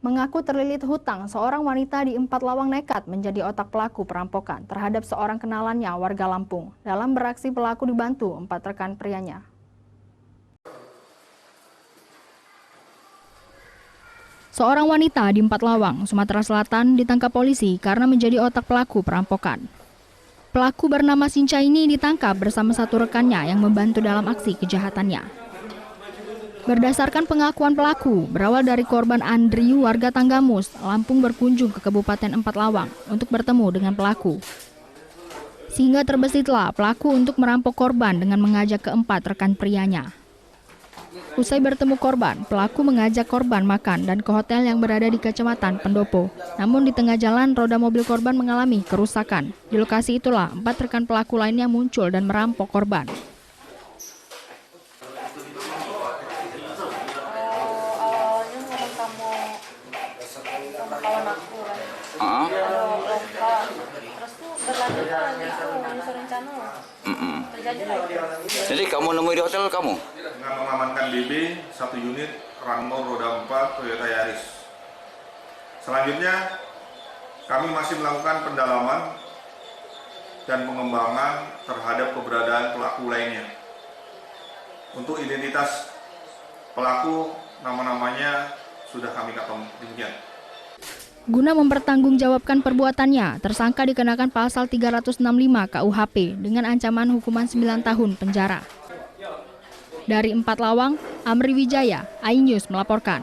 Mengaku terlilit hutang, seorang wanita di Empat Lawang nekat menjadi otak pelaku perampokan terhadap seorang kenalannya warga Lampung. Dalam beraksi, pelaku dibantu 4 rekan prianya. Seorang wanita di Empat Lawang, Sumatera Selatan ditangkap polisi karena menjadi otak pelaku perampokan. Pelaku bernama Sinca ini ditangkap bersama 1 rekannya yang membantu dalam aksi kejahatannya. Berdasarkan pengakuan pelaku, berawal dari korban Andri, warga Tanggamus, Lampung berkunjung ke Kabupaten Empat Lawang untuk bertemu dengan pelaku. Sehingga terbesitlah pelaku untuk merampok korban dengan mengajak keempat rekan prianya. Usai bertemu korban, pelaku mengajak korban makan dan ke hotel yang berada di Kecamatan Pendopo. Namun di tengah jalan, roda mobil korban mengalami kerusakan. Di lokasi itulah 4 rekan pelaku lainnya muncul dan merampok korban. Kawan aku kan. Terus tuh berlanjut lagi tuh menyusun rencana. Terjadi lagi. Jadi kamu nemui di hotel kamu? Dengan mengamankan BB 1 unit Ranmor roda 4 Toyota Yaris. Selanjutnya kami masih melakukan pendalaman dan pengembangan terhadap keberadaan pelaku lainnya. Untuk identitas pelaku, nama-namanya sudah kami ketemu. Demikian. Guna mempertanggungjawabkan perbuatannya, tersangka dikenakan pasal 365 KUHP dengan ancaman hukuman 9 tahun penjara. Dari Empat Lawang, Amri Wijaya, iNews melaporkan.